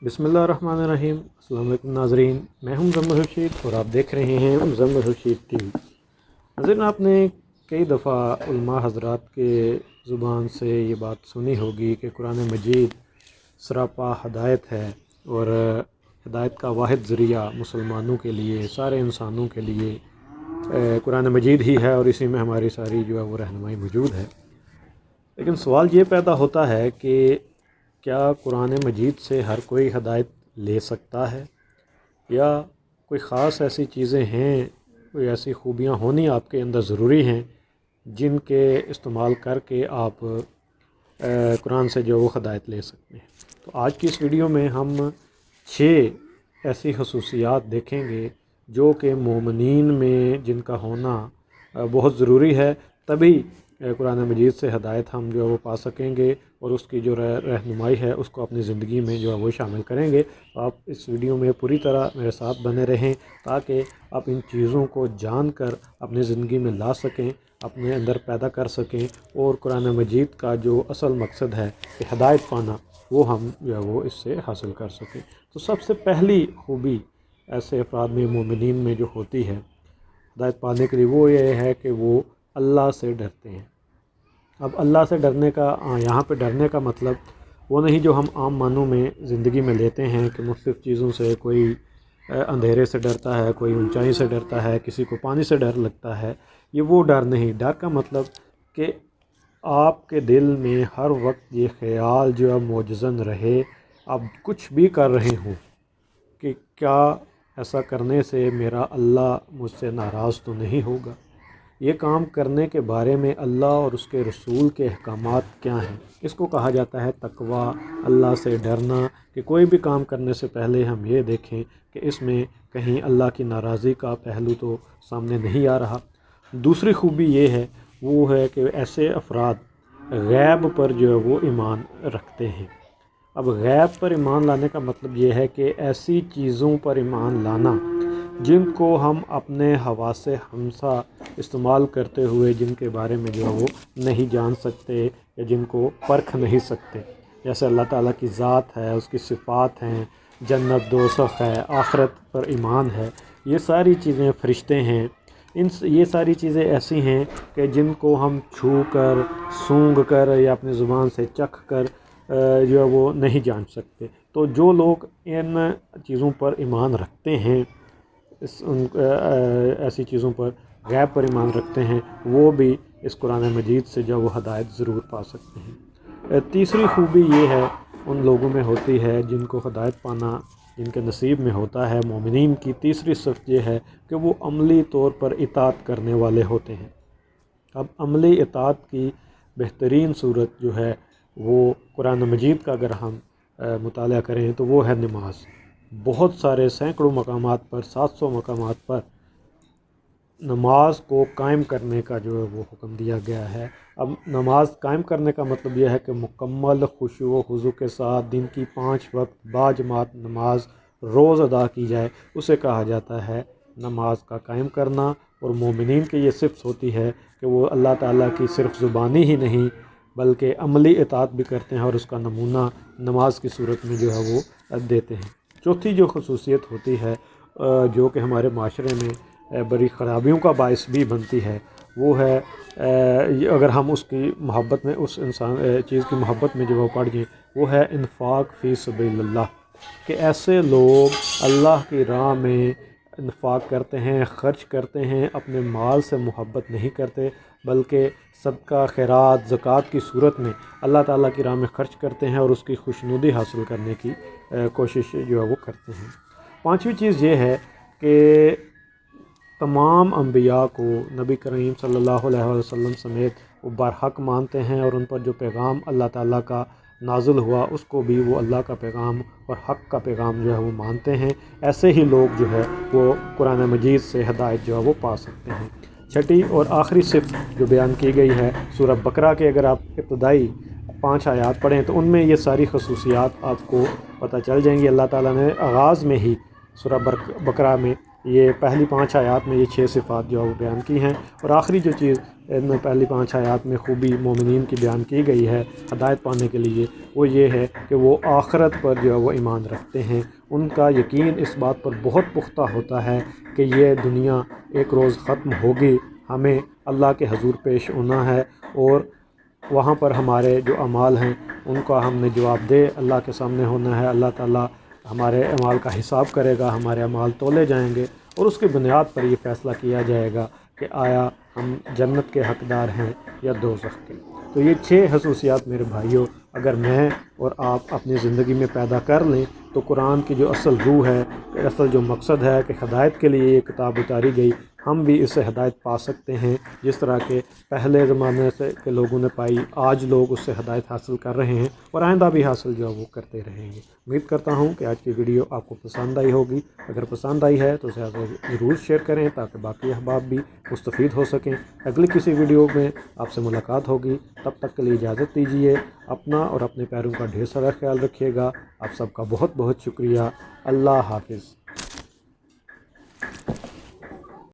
بسم اللہ الرحمن الرحیم۔ السلام علیکم ناظرین، میں ہوں مزمل رشید اور آپ دیکھ رہے ہیں مزمل رشید ٹی وی۔ ناظرین، آپ نے کئی دفعہ علماء حضرات کے زبان سے یہ بات سنی ہوگی کہ قرآن مجید سراپا ہدایت ہے اور ہدایت کا واحد ذریعہ مسلمانوں کے لیے، سارے انسانوں کے لیے قرآن مجید ہی ہے اور اسی میں ہماری ساری جو ہے وہ رہنمائی موجود ہے۔ لیکن سوال یہ پیدا ہوتا ہے کہ کیا قرآن مجید سے ہر کوئی ہدایت لے سکتا ہے، یا کوئی خاص ایسی چیزیں ہیں، کوئی ایسی خوبیاں ہونی آپ کے اندر ضروری ہیں جن کے استعمال کر کے آپ قرآن سے جو وہ ہدایت لے سکتے ہیں۔ تو آج کی اس ویڈیو میں ہم 6 ایسی خصوصیات دیکھیں گے جو کہ مومنین میں جن کا ہونا بہت ضروری ہے، تبھی قرآن مجید سے ہدایت ہم جو ہے وہ پا سکیں گے اور اس کی جو رہنمائی ہے اس کو اپنی زندگی میں جو ہے وہ شامل کریں گے۔ آپ اس ویڈیو میں پوری طرح میرے ساتھ بنے رہیں تاکہ آپ ان چیزوں کو جان کر اپنی زندگی میں لا سکیں، اپنے اندر پیدا کر سکیں اور قرآن مجید کا جو اصل مقصد ہے کہ ہدایت پانا، وہ ہم جو ہے وہ اس سے حاصل کر سکیں۔ تو سب سے پہلی خوبی ایسے افراد میں، مومنین میں جو ہوتی ہے ہدایت پانے کے لیے، وہ یہ ہے کہ وہ اللہ سے ڈرتے ہیں۔ اب اللہ سے ڈرنے کا، یہاں پہ ڈرنے کا مطلب وہ نہیں جو ہم عام معنوں میں زندگی میں لیتے ہیں کہ مختلف چیزوں سے، کوئی اندھیرے سے ڈرتا ہے، کوئی اونچائی سے ڈرتا ہے، کسی کو پانی سے ڈر لگتا ہے، یہ وہ ڈر نہیں۔ ڈر کا مطلب کہ آپ کے دل میں ہر وقت یہ خیال جو ہے موجزن رہے، آپ کچھ بھی کر رہے ہوں، کہ کیا ایسا کرنے سے میرا اللہ مجھ سے ناراض تو نہیں ہوگا، یہ کام کرنے کے بارے میں اللہ اور اس کے رسول کے احکامات کیا ہیں۔ اس کو کہا جاتا ہے تقویٰ، اللہ سے ڈرنا، کہ کوئی بھی کام کرنے سے پہلے ہم یہ دیکھیں کہ اس میں کہیں اللہ کی ناراضی کا پہلو تو سامنے نہیں آ رہا۔ دوسری خوبی یہ ہے، وہ ہے کہ ایسے افراد غیب پر جو ہے وہ ایمان رکھتے ہیں۔ اب غیب پر ایمان لانے کا مطلب یہ ہے کہ ایسی چیزوں پر ایمان لانا جن کو ہم اپنے حواس خمسہ استعمال کرتے ہوئے جن کے بارے میں جو ہے وہ نہیں جان سکتے یا جن کو پرکھ نہیں سکتے، جیسے اللہ تعالیٰ کی ذات ہے، اس کی صفات ہیں، جنت دوزخ ہے، آخرت پر ایمان ہے، یہ ساری چیزیں، فرشتے ہیں، یہ ساری چیزیں ایسی ہیں کہ جن کو ہم چھو کر، سونگھ کر یا اپنی زبان سے چکھ کر جو ہے وہ نہیں جان سکتے۔ تو جو لوگ ان چیزوں پر ایمان رکھتے ہیں، ایسی چیزوں پر، غیب پر ایمان رکھتے ہیں، وہ بھی اس قرآن مجید سے جو وہ ہدایت ضرور پا سکتے ہیں۔ تیسری خوبی یہ ہے، ان لوگوں میں ہوتی ہے جن کو ہدایت پانا، جن کے نصیب میں ہوتا ہے، مومنین کی تیسری صفت یہ ہے کہ وہ عملی طور پر اطاعت کرنے والے ہوتے ہیں۔ اب عملی اطاعت کی بہترین صورت جو ہے وہ قرآن مجید کا اگر ہم مطالعہ کریں تو وہ ہے نماز۔ بہت سارے سینکڑوں مقامات پر، 700 مقامات پر نماز کو قائم کرنے کا جو ہے وہ حکم دیا گیا ہے۔ اب نماز قائم کرنے کا مطلب یہ ہے کہ مکمل خشوع و خضوع کے ساتھ دن کی 5 وقت باجماعت نماز روز ادا کی جائے، اسے کہا جاتا ہے نماز کا قائم کرنا۔ اور مومنین کی یہ صفت ہوتی ہے کہ وہ اللہ تعالیٰ کی صرف زبانی ہی نہیں بلکہ عملی اطاعت بھی کرتے ہیں، اور اس کا نمونہ نماز کی صورت میں جو ہے وہ دیتے ہیں۔ چوتھی جو خصوصیت ہوتی ہے جو کہ ہمارے معاشرے میں بڑی خرابیوں کا باعث بھی بنتی ہے، وہ ہے اگر ہم اس کی محبت میں، اس چیز کی محبت میں جو وہ پڑ جائیں، وہ ہے انفاق فی سبیل اللہ، کہ ایسے لوگ اللہ کی راہ میں انفاق کرتے ہیں، خرچ کرتے ہیں، اپنے مال سے محبت نہیں کرتے بلکہ صدقہ، خیرات، زکوٰۃ کی صورت میں اللہ تعالیٰ کی راہ میں خرچ کرتے ہیں اور اس کی خوشنودی حاصل کرنے کی کوشش جو ہے وہ کرتے ہیں۔ پانچویں چیز یہ ہے کہ تمام انبیاء کو نبی کریم صلی اللہ علیہ وسلم سمیت وہ برحق مانتے ہیں، اور ان پر جو پیغام اللہ تعالیٰ کا نازل ہوا اس کو بھی وہ اللہ کا پیغام اور حق کا پیغام جو ہے وہ مانتے ہیں۔ ایسے ہی لوگ جو ہے وہ قرآن مجید سے ہدایت جو ہے وہ پا سکتے ہیں۔ چھٹی اور آخری صفت جو بیان کی گئی ہے سورہ بقرہ کے، اگر آپ ابتدائی 5 آیات پڑھیں تو ان میں یہ ساری خصوصیات آپ کو پتہ چل جائیں گی۔ اللہ تعالیٰ نے آغاز میں ہی سورہ بقرہ میں یہ پہلی 5 آیات میں یہ 6 صفات جو ہے وہ بیان کی ہیں، اور آخری جو چیز ان میں پہلی 5 آیات میں خوبی مومنین کی بیان کی گئی ہے ہدایت پانے کے لیے، وہ یہ ہے کہ وہ آخرت پر جو ہے وہ ایمان رکھتے ہیں، ان کا یقین اس بات پر بہت پختہ ہوتا ہے کہ یہ دنیا ایک روز ختم ہوگی، ہمیں اللہ کے حضور پیش ہونا ہے، اور وہاں پر ہمارے جو اعمال ہیں ان کا ہم نے جواب دہ اللہ کے سامنے ہونا ہے، اللہ تعالیٰ ہمارے اعمال کا حساب کرے گا، ہمارے اعمال تولے جائیں گے، اور اس کی بنیاد پر یہ فیصلہ کیا جائے گا کہ آیا ہم جنت کے حقدار ہیں یا دوزخ کے۔ تو یہ 6 خصوصیات میرے بھائیوں اگر میں اور آپ اپنی زندگی میں پیدا کر لیں تو قرآن کی جو اصل روح ہے، اصل جو مقصد ہے کہ ہدایت کے لیے یہ کتاب اتاری گئی، ہم بھی اس سے ہدایت پا سکتے ہیں، جس طرح کے پہلے زمانے سے کے لوگوں نے پائی، آج لوگ اس سے ہدایت حاصل کر رہے ہیں، اور آئندہ بھی حاصل جو ہے وہ کرتے رہیں گے۔ امید کرتا ہوں کہ آج کی ویڈیو آپ کو پسند آئی ہوگی، اگر پسند آئی ہے تو اسے ضرور شیئر کریں تاکہ باقی احباب بھی مستفید ہو سکیں۔ اگلی کسی ویڈیو میں آپ سے ملاقات ہوگی، تب تک کے لیے اجازت دیجیے، اپنا اور اپنے پیاروں کا ڈھیر سارا خیال رکھیے گا۔ آپ سب کا بہت بہت شکریہ۔ اللہ حافظ۔